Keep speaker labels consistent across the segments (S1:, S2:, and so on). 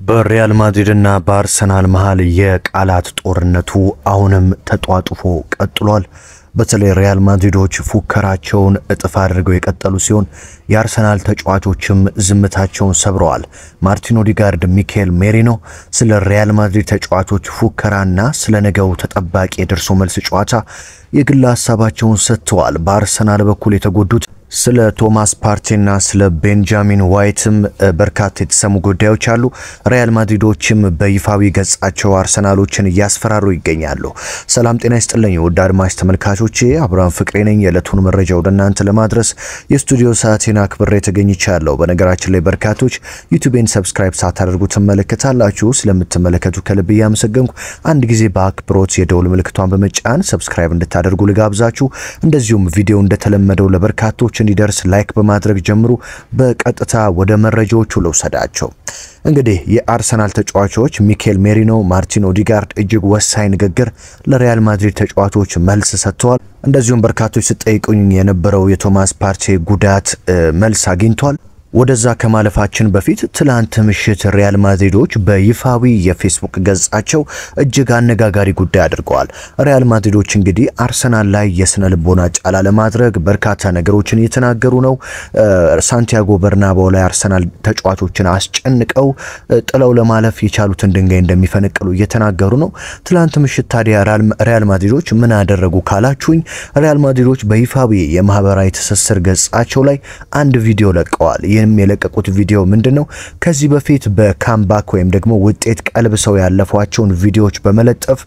S1: በሪያል ማድሪድና በአርሰናል መሃል የቃላት ጦርነቱ አሁንም ተጧጡፎ ቀጥሏል። በተለይ ሪያል ማድሪዶች ፉከራቸውን እጥፍ አድርገው የቀጠሉ ሲሆን የአርሰናል ተጫዋቾችም ዝምታቸውን ሰብረዋል። ማርቲን ኦዲጋርድ፣ ሚካኤል ሜሪኖ ስለ ሪያል ማድሪድ ተጫዋቾች ፉከራና ስለ ነገው ተጠባቂ የደርሶ መልስ ጨዋታ የግል ሐሳባቸውን ሰጥተዋል። በአርሰናል በኩል የተጎዱት ስለ ቶማስ ፓርቲና ስለ ቤንጃሚን ዋይትም በርካታ የተሰሙ ጉዳዮች አሉ። ሪያል ማድሪዶችም በይፋዊ ገጻቸው አርሰናሎችን እያስፈራሩ ይገኛሉ። ሰላም ጤና ይስጥልኝ ውድ አድማጭ ተመልካቾቼ፣ አብርሃም ፍቅሬ ነኝ። የዕለቱን መረጃ ወደ እናንተ ለማድረስ የስቱዲዮ ሰዓቴን አክብሬ ተገኝቻለሁ። በነገራችን ላይ በርካቶች ዩቲዩብን ሰብስክራይብ ሳታደርጉ ትመለከታላችሁ። ስለምትመለከቱ ከልብ እያመሰገንኩ አንድ ጊዜ በአክብሮት የደውል ምልክቷን በመጫን ሰብስክራይብ እንድታደርጉ ልጋብዛችሁ። እንደዚሁም ቪዲዮ እንደተለመደው ለበርካቶች እንዲደርስ ላይክ በማድረግ ጀምሩ። በቀጥታ ወደ መረጃዎቹ ልውሰዳቸው። እንግዲህ የአርሰናል ተጫዋቾች ሚካኤል ሜሪኖ፣ ማርቲን ኦዲጋርድ እጅግ ወሳኝ ንግግር ለሪያል ማድሪድ ተጫዋቾች መልስ ሰጥተዋል። እንደዚሁም በርካቶች ሲጠይቁኝ የነበረው የቶማስ ፓርቴ ጉዳት መልስ አግኝቷል። ወደዛ ከማለፋችን በፊት ትላንት ምሽት ሪያል ማድሪዶች በይፋዊ የፌስቡክ ገጻቸው እጅግ አነጋጋሪ ጉዳይ አድርገዋል። ሪያል ማድሪዶች እንግዲህ አርሰናል ላይ የስነ ልቦና ጫና ለማድረግ በርካታ ነገሮችን እየተናገሩ ነው። ሳንቲያጎ በርናባው ላይ አርሰናል ተጫዋቾችን አስጨንቀው ጥለው ለማለፍ የቻሉትን ድንጋይ እንደሚፈነቅሉ እየተናገሩ ነው። ትላንት ምሽት ታዲያ ሪያል ማድሪዶች ምን አደረጉ ካላችሁኝ፣ ሪያል ማድሪዶች በይፋዊ የማህበራዊ ትስስር ገጻቸው ላይ አንድ ቪዲዮ ለቀዋል። የለቀቁት ቪዲዮ ምንድነው? ከዚህ በፊት በካምባክ ወይም ደግሞ ውጤት ቀልብሰው ያለፏቸውን ቪዲዮዎች በመለጠፍ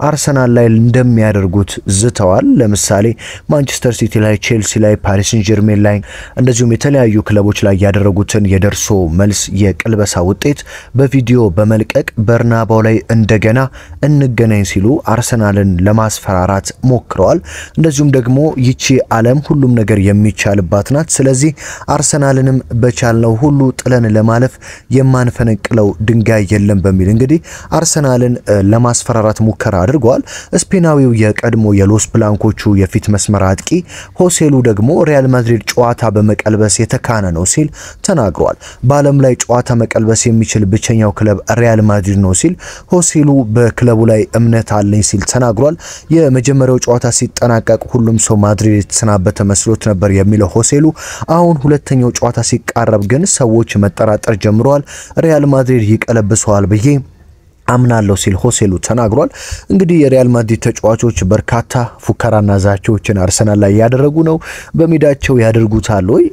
S1: አርሰናል ላይ እንደሚያደርጉት ዝተዋል። ለምሳሌ ማንቸስተር ሲቲ ላይ፣ ቼልሲ ላይ፣ ፓሪስ ሴን ጀርሜን ላይ እንደዚሁም የተለያዩ ክለቦች ላይ ያደረጉትን የደርሶ መልስ የቅልበሳ ውጤት በቪዲዮ በመልቀቅ በርናባው ላይ እንደገና እንገናኝ ሲሉ አርሰናልን ለማስፈራራት ሞክረዋል። እንደዚሁም ደግሞ ይቺ ዓለም ሁሉም ነገር የሚቻልባት ናት፣ ስለዚህ አርሰናልንም በቻልነው ሁሉ ጥለን ለማለፍ የማንፈነቅለው ድንጋይ የለም በሚል እንግዲህ አርሰናልን ለማስፈራራት ሙከራ አድርገዋል። ስፔናዊው የቀድሞ የሎስ ብላንኮቹ የፊት መስመር አጥቂ ሆሴሉ ደግሞ ሪያል ማድሪድ ጨዋታ በመቀልበስ የተካነ ነው ሲል ተናግሯል። በዓለም ላይ ጨዋታ መቀልበስ የሚችል ብቸኛው ክለብ ሪያል ማድሪድ ነው ሲል ሆሴሉ በክለቡ ላይ እምነት አለኝ ሲል ተናግሯል። የመጀመሪያው ጨዋታ ሲጠናቀቅ ሁሉም ሰው ማድሪድ የተሰናበተ መስሎት ነበር የሚለው ሆሴሉ አሁን ሁለተኛው ጨዋታ ሲቃረብ ግን ሰዎች መጠራጠር ጀምረዋል። ሪያል ማድሪድ ይቀለብሰዋል ብዬ አምናለሁ ሲል ሆሴሉ ተናግሯል። እንግዲህ የሪያል ማድሪድ ተጫዋቾች በርካታ ፉከራና ዛቻዎችን አርሰናል ላይ ያደረጉ ነው። በሜዳቸው ያደርጉታል ወይ?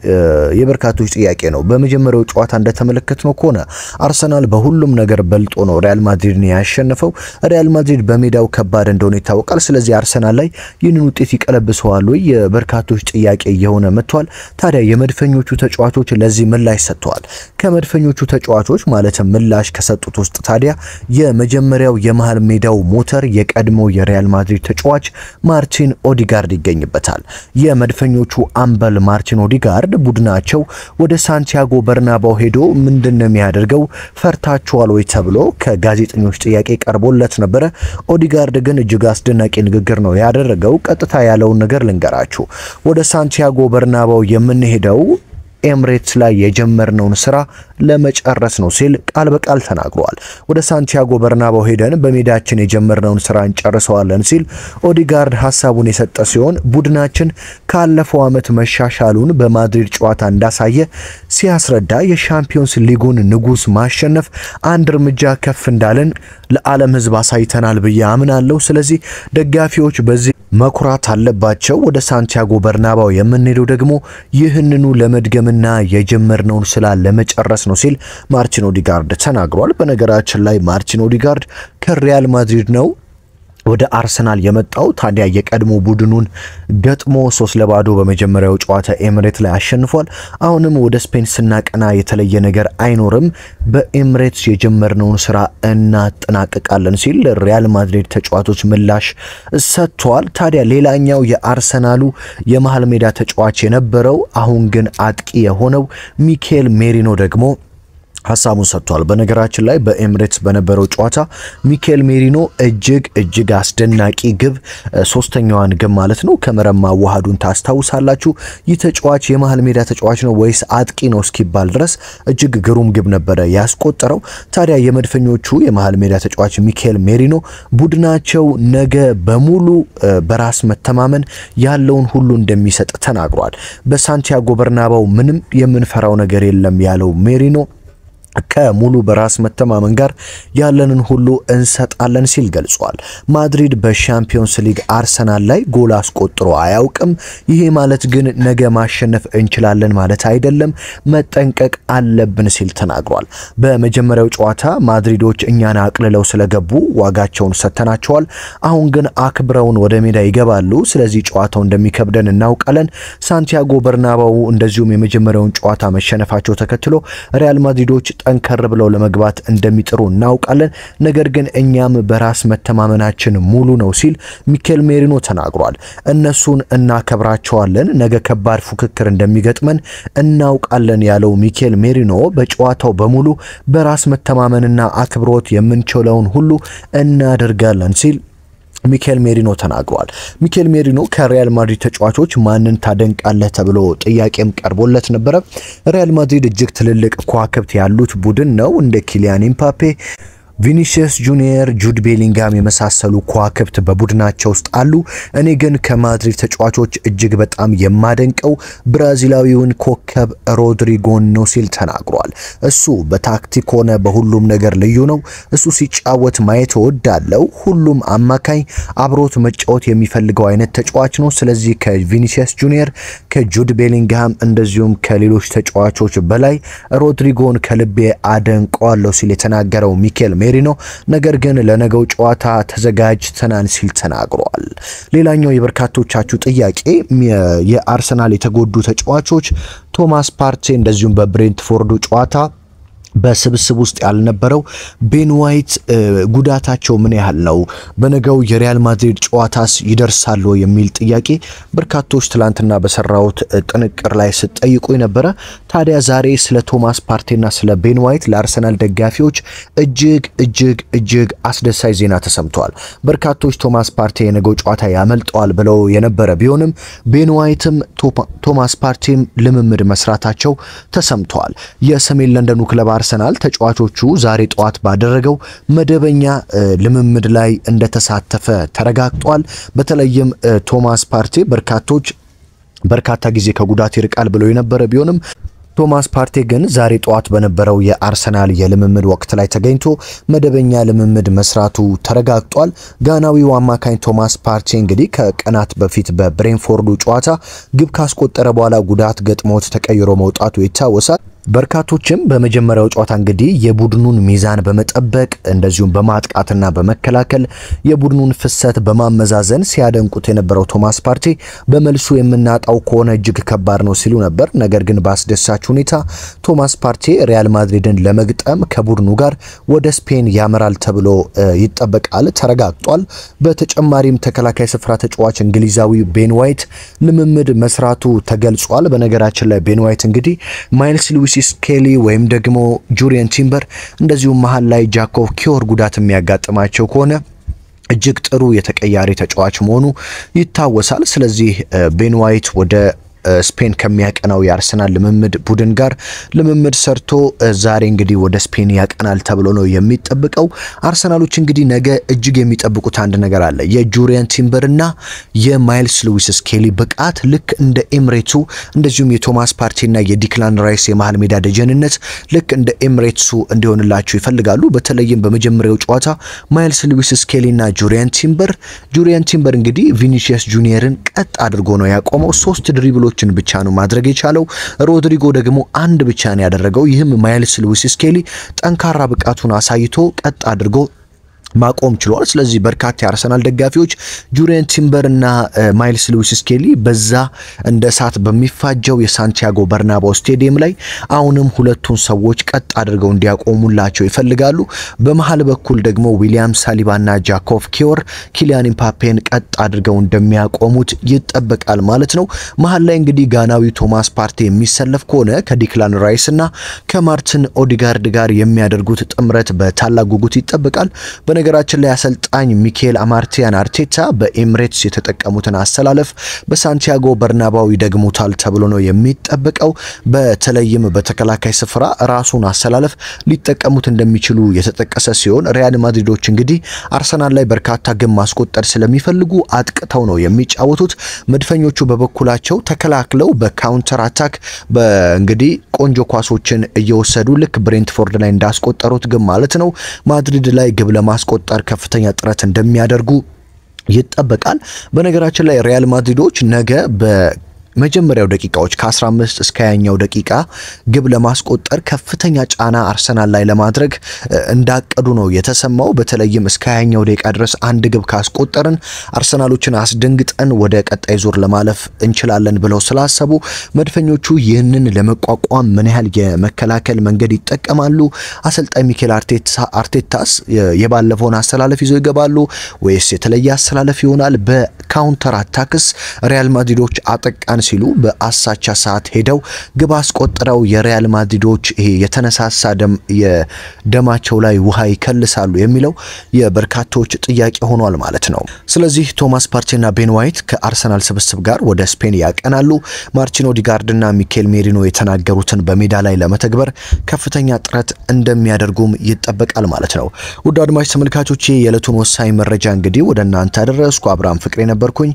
S1: የበርካቶች ጥያቄ ነው። በመጀመሪያው ጨዋታ እንደተመለከትነው ከሆነ አርሰናል በሁሉም ነገር በልጦ ነው ሪያል ማድሪድን ያሸነፈው። ሪያል ማድሪድ በሜዳው ከባድ እንደሆነ ይታወቃል። ስለዚህ አርሰናል ላይ ይህንን ውጤት ይቀለብሰዋል ወይ? የበርካቶች ጥያቄ እየሆነ መጥቷል። ታዲያ የመድፈኞቹ ተጫዋቾች ለዚህ ምላሽ ሰጥተዋል። ከመድፈኞቹ ተጫዋቾች ማለትም ምላሽ ከሰጡት ውስጥ ታዲያ የመጀመሪያው የመሃል ሜዳው ሞተር የቀድሞ የሪያል ማድሪድ ተጫዋች ማርቲን ኦዲጋርድ ይገኝበታል። የመድፈኞቹ አምበል ማርቲን ኦዲጋርድ ቡድናቸው ወደ ሳንቲያጎ በርናባው ሄዶ ምንድነው የሚያደርገው ፈርታቸዋል ወይ ተብሎ ከጋዜጠኞች ጥያቄ ቀርቦለት ነበር። ኦዲጋርድ ግን እጅግ አስደናቂ ንግግር ነው ያደረገው። ቀጥታ ያለውን ነገር ልንገራችሁ። ወደ ሳንቲያጎ በርናባው የምንሄደው ኤምሬትስ ላይ የጀመርነውን ስራ ለመጨረስ ነው ሲል ቃል በቃል ተናግሯል። ወደ ሳንቲያጎ በርናባው ሄደን በሜዳችን የጀመርነውን ስራ እንጨርሰዋለን ሲል ኦዲጋርድ ሐሳቡን የሰጠ ሲሆን ቡድናችን ካለፈው ዓመት መሻሻሉን በማድሪድ ጨዋታ እንዳሳየ ሲያስረዳ የሻምፒዮንስ ሊጉን ንጉስ ማሸነፍ አንድ እርምጃ ከፍ እንዳለን ለዓለም ሕዝብ አሳይተናል ብዬ አምናለሁ። ስለዚህ ደጋፊዎች በዚህ መኩራት አለባቸው። ወደ ሳንቲያጎ በርናባው የምንሄደው ደግሞ ይህንኑ ለመድገምና የጀመርነውን ስራ ለመጨረስ ነው ሲል ማርቲን ኦዲጋርድ ተናግሯል። በነገራችን ላይ ማርቲን ኦዲጋርድ ከሪያል ማድሪድ ነው ወደ አርሰናል የመጣው። ታዲያ የቀድሞ ቡድኑን ገጥሞ 3-0 በመጀመሪያው ጨዋታ ኤምሬትስ ላይ አሸንፏል። አሁንም ወደ ስፔን ስናቀና የተለየ ነገር አይኖርም፣ በኤምሬትስ የጀመርነውን ስራ እናጠናቅቃለን ሲል ሪያል ማድሪድ ተጫዋቾች ምላሽ ሰጥተዋል። ታዲያ ሌላኛው የአርሰናሉ የመሃል ሜዳ ተጫዋች የነበረው አሁን ግን አጥቂ የሆነው ሚካኤል ሜሪኖ ደግሞ ሐሳቡን ሰጥቷል። በነገራችን ላይ በኤምሬትስ በነበረው ጨዋታ ሚኬል ሜሪኖ እጅግ አስደናቂ ግብ ሶስተኛዋን ግብ ማለት ነው ከመረብ ማዋሃዱን ታስታውሳላችሁ። ይህ ተጫዋች የመሃል ሜዳ ተጫዋች ነው ወይስ አጥቂ ነው እስኪባል ድረስ እጅግ ግሩም ግብ ነበረ ያስቆጠረው። ታዲያ የመድፈኞቹ የመሃል ሜዳ ተጫዋች ሚኬል ሜሪኖ ቡድናቸው ነገ በሙሉ በራስ መተማመን ያለውን ሁሉ እንደሚሰጥ ተናግሯል። በሳንቲያጎ በርናባው ምንም የምንፈራው ነገር የለም ያለው ሜሪኖ ከሙሉ በራስ መተማመን ጋር ያለንን ሁሉ እንሰጣለን ሲል ገልጿል። ማድሪድ በሻምፒዮንስ ሊግ አርሰናል ላይ ጎል አስቆጥሮ አያውቅም። ይሄ ማለት ግን ነገ ማሸነፍ እንችላለን ማለት አይደለም፣ መጠንቀቅ አለብን ሲል ተናግሯል። በመጀመሪያው ጨዋታ ማድሪዶች እኛን አቅልለው ስለገቡ ዋጋቸውን ሰተናቸዋል። አሁን ግን አክብረውን ወደ ሜዳ ይገባሉ። ስለዚህ ጨዋታው እንደሚከብደን እናውቃለን። ሳንቲያጎ በርናባው እንደዚሁም የመጀመሪያውን ጨዋታ መሸነፋቸው ተከትሎ ሪያል ማድሪዶች ጠንከር ብለው ለመግባት እንደሚጥሩ እናውቃለን። ነገር ግን እኛም በራስ መተማመናችን ሙሉ ነው ሲል ሚኬል ሜሪኖ ተናግሯል። እነሱን እናከብራቸዋለን፣ ነገ ከባድ ፉክክር እንደሚገጥመን እናውቃለን ያለው ሚኬል ሜሪኖ በጨዋታው በሙሉ በራስ መተማመንና አክብሮት የምንችለውን ሁሉ እናደርጋለን ሲል ሚኬል ሜሪኖ ተናግሯል። ሚኬል ሜሪኖ ከሪያል ማድሪድ ተጫዋቾች ማንን ታደንቃለህ ተብሎ ጥያቄም ቀርቦለት ነበረ። ሪያል ማድሪድ እጅግ ትልልቅ ከዋክብት ያሉት ቡድን ነው። እንደ ኪሊያን ኤምባፔ፣ ቪኒሲየስ ጁኒየር፣ ጁድ ቤሊንጋም የመሳሰሉ ከዋክብት በቡድናቸው ውስጥ አሉ። እኔ ግን ከማድሪድ ተጫዋቾች እጅግ በጣም የማደንቀው ብራዚላዊውን ኮከብ ሮድሪጎን ነው ሲል ተናግሯል። እሱ በታክቲክ ሆነ በሁሉም ነገር ልዩ ነው። እሱ ሲጫወት ማየት እወዳለሁ። ሁሉም አማካኝ አብሮት መጫወት የሚፈልገው አይነት ተጫዋች ነው። ስለዚህ ከቪኒሲየስ ጁኒየር፣ ከጁድ ቤሊንጋም እንደዚሁም ከሌሎች ተጫዋቾች በላይ ሮድሪጎን ከልቤ አደንቀዋለሁ ሲል የተናገረው ሚኬል ሜሪኖ ነገር ግን ለነገው ጨዋታ ተዘጋጅተናል ሲል ተናግሯል። ሌላኛው የበርካቶቻችሁ ጥያቄ የአርሰናል የተጎዱ ተጫዋቾች ቶማስ ፓርቴ እንደዚሁም በብሬንትፎርዱ ጨዋታ በስብስብ ውስጥ ያልነበረው ቤን ዋይት ጉዳታቸው ምን ያህል ነው? በነገው የሪያል ማድሪድ ጨዋታስ ይደርሳሉ የሚል ጥያቄ በርካቶች ትላንትና በሰራውት ጥንቅር ላይ ሲጠይቁ ነበረ። ታዲያ ዛሬ ስለ ቶማስ ፓርቴና ስለ ቤን ዋይት ለአርሰናል ደጋፊዎች እጅግ አስደሳች ዜና ተሰምቷል። በርካቶች ቶማስ ፓርቴ የነገው ጨዋታ ያመልጠዋል ብለው የነበረ ቢሆንም ቤን ዋይትም ቶማስ ፓርቴም ልምምድ መስራታቸው ተሰምቷል። የሰሜን ለንደኑ ክለብ አርሰናል ተጫዋቾቹ ዛሬ ጠዋት ባደረገው መደበኛ ልምምድ ላይ እንደተሳተፈ ተረጋግጧል። በተለይም ቶማስ ፓርቴ በርካታ ጊዜ ከጉዳት ይርቃል ብለው የነበረ ቢሆንም ቶማስ ፓርቴ ግን ዛሬ ጠዋት በነበረው የአርሰናል የልምምድ ወቅት ላይ ተገኝቶ መደበኛ ልምምድ መስራቱ ተረጋግጧል። ጋናዊው አማካኝ ቶማስ ፓርቴ እንግዲህ ከቀናት በፊት በብሬንፎርዱ ጨዋታ ግብ ካስቆጠረ በኋላ ጉዳት ገጥሞት ተቀይሮ መውጣቱ ይታወሳል። በርካቶችም በመጀመሪያው ጨዋታ እንግዲህ የቡድኑን ሚዛን በመጠበቅ እንደዚሁም በማጥቃትና በመከላከል የቡድኑን ፍሰት በማመዛዘን ሲያደንቁት የነበረው ቶማስ ፓርቴ በመልሱ የምናጣው ከሆነ እጅግ ከባድ ነው ሲሉ ነበር። ነገር ግን በአስደሳች ሁኔታ ቶማስ ፓርቴ ሪያል ማድሪድን ለመግጠም ከቡድኑ ጋር ወደ ስፔን ያመራል ተብሎ ይጠበቃል፣ ተረጋግጧል። በተጨማሪም ተከላካይ ስፍራ ተጫዋች እንግሊዛዊ ቤን ዋይት ልምምድ መስራቱ ተገልጿል። በነገራችን ላይ ቤን ዋይት እንግዲህ ማይልስ ሉዊስ ስኬሊ ወይም ደግሞ ጁሪየን ቲምበር እንደዚሁም መሃል ላይ ጃኮብ ኪዮር ጉዳት የሚያጋጥማቸው ከሆነ እጅግ ጥሩ የተቀያሪ ተጫዋች መሆኑ ይታወሳል። ስለዚህ ቤን ዋይት ወደ ስፔን ከሚያቀናው የአርሰናል ልምምድ ቡድን ጋር ልምምድ ሰርቶ ዛሬ እንግዲህ ወደ ስፔን ያቀናል ተብሎ ነው የሚጠብቀው። አርሰናሎች እንግዲህ ነገ እጅግ የሚጠብቁት አንድ ነገር አለ። የጁሪየን ቲምበርና የማይልስ ሉዊስ ስኬሊ ብቃት ልክ እንደ ኤምሬትሱ እንደዚሁም የቶማስ ፓርቴና የዲክላን ራይስ የመሃል ሜዳ ደጀንነት ልክ እንደ ኤምሬትሱ እንዲሆንላቸው ይፈልጋሉ። በተለይም በመጀመሪያው ጨዋታ ማይልስ ሉዊስ ስኬሊና ጁሪየን ቲምበር እንግዲህ ቪኒሲየስ ጁኒየርን ቀጥ አድርጎ ነው ያቆመው። 3 ድሪብሎችን ብቻ ነው ማድረግ የቻለው። ሮድሪጎ ደግሞ አንድ ብቻ ነው ያደረገው። ይህም ማይልስ ሉዊስ ስኬሊ ጠንካራ ብቃቱን አሳይቶ ቀጥ አድርጎ ማቆም ችሏል። ስለዚህ በርካታ የአርሰናል ደጋፊዎች ጁሪየን ቲምበር እና ማይልስ ሉዊስ ስኬሊ በዛ እንደ እሳት በሚፋጀው የሳንቲያጎ በርናባው ስቴዲየም ላይ አሁንም ሁለቱን ሰዎች ቀጥ አድርገው እንዲያቆሙላቸው ይፈልጋሉ። በመሃል በኩል ደግሞ ዊሊያም ሳሊባና ጃኮቭ ኪዮር ኪሊያን ኢምባፔን ቀጥ አድርገው እንደሚያቆሙት ይጠበቃል ማለት ነው። መሃል ላይ እንግዲህ ጋናዊው ቶማስ ፓርቴ የሚሰለፍ ከሆነ ከዲክላን ራይስ እና ከማርቲን ኦዲጋርድ ጋር የሚያደርጉት ጥምረት በታላቅ ጉጉት ይጠበቃል። በነገራችን ላይ አሰልጣኝ ሚኬል አማርቲያን አርቴታ በኤምሬትስ የተጠቀሙትን አሰላለፍ በሳንቲያጎ በርናባው ይደግሙታል ተብሎ ነው የሚጠበቀው። በተለይም በተከላካይ ስፍራ ራሱን አሰላለፍ ሊጠቀሙት እንደሚችሉ የተጠቀሰ ሲሆን ሪያል ማድሪዶች እንግዲህ አርሰናል ላይ በርካታ ግብ ማስቆጠር ስለሚፈልጉ አጥቅተው ነው የሚጫወቱት። መድፈኞቹ በበኩላቸው ተከላክለው በካውንተር አታክ በእንግዲህ ቆንጆ ኳሶችን እየወሰዱ ልክ ብሬንትፎርድ ላይ እንዳስቆጠሩት ግብ ማለት ነው ማድሪድ ላይ ግብ ለማስቆጠር ከፍተኛ ጥረት እንደሚያደርጉ ይጠበቃል። በነገራችን ላይ ሪያል ማድሪዶች ነገ በመጀመሪያው ደቂቃዎች ከ15 እስከ 20ኛው ደቂቃ ግብ ለማስቆጠር ከፍተኛ ጫና አርሰናል ላይ ለማድረግ እንዳቀዱ ነው የተሰማው። በተለይም እስከ 20ኛው ደቂቃ ድረስ አንድ ግብ ካስቆጠርን አርሰናሎችን አስደንግጠን ወደ ቀጣይ ዙር ለማለፍ እንችላለን ብለው ስላሰቡ መድፈኞቹ ይህንን ለመቋቋም ምን ያህል የመከላከል መንገድ ይጠቀማሉ? አሰልጣኝ ሚኬል አርቴታስ የባለፈውን አሰላለፍ ይዘው ይገባሉ ወይስ የተለየ አሰላለፍ ይሆናል? በካውንተር አታክስ ሪያል ማድሪዶች አጠቃን ሲሉ በአሳቻ ሰዓት ሄደው ግብ አስቆጥረው የሪያል ማድሪዶች ይሄ የተነሳሳ የደማቸው ላይ ውሃ ይከልሳሉ የሚለው የበርካቶች ጥያቄ ሆኗል ማለት ነው። ስለዚህ ቶማስ ፓርቴና ቤን ዋይት ከአርሰናል ስብስብ ጋር ወደ ስፔን ያቀናሉ። ማርቲን ኦዲጋርድና ሚኬል ሜሪኖ የተናገሩትን በሜዳ ላይ ለመተግበር ከፍተኛ ጥረት እንደሚያደርጉም ይጠበቃል ማለት ነው። ውድ አድማጭ ተመልካቾቼ የዕለቱን ወሳኝ መረጃ እንግዲህ ወደ እናንተ አደረስኩ። አብርሃም ፍቅሬ ነበርኩኝ።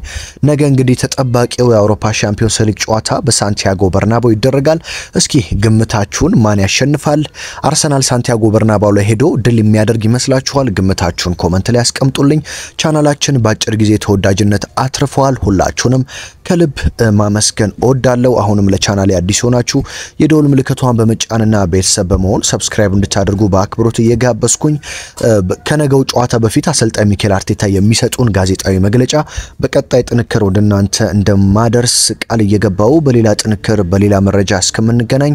S1: ነገ እንግዲህ ተጠባቂው የአውሮፓ ቻምፒዮንስ ሊግ ጨዋታ በሳንቲያጎ በርናባው ይደረጋል። እስኪ ግምታችሁን ማን ያሸንፋል? አርሰናል ሳንቲያጎ በርናባው ላይ ሄዶ ድል የሚያደርግ ይመስላችኋል? ግምታችሁን ኮመንት ላይ አስቀምጡልኝ። ቻናላችን በአጭር ጊዜ ተወዳጅነት አትርፏል። ሁላችሁንም ከልብ ማመስገን እወዳለሁ። አሁንም ለቻናሌ አዲስ ሆናችሁ የደወል ምልክቷን በመጫንና ቤተሰብ በመሆን ሰብስክራይብ እንድታደርጉ በአክብሮት እየጋበዝኩኝ ከነገው ጨዋታ በፊት አሰልጣኝ ሚኬል አርቴታ የሚሰጡን ጋዜጣዊ መግለጫ በቀጣይ ጥንክር ወደ እናንተ እንደማደርስ ቃል እየገባው በሌላ ጥንክር በሌላ መረጃ እስከምንገናኝ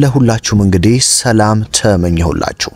S1: ለሁላችሁም እንግዲህ ሰላም ተመኘሁላችሁ።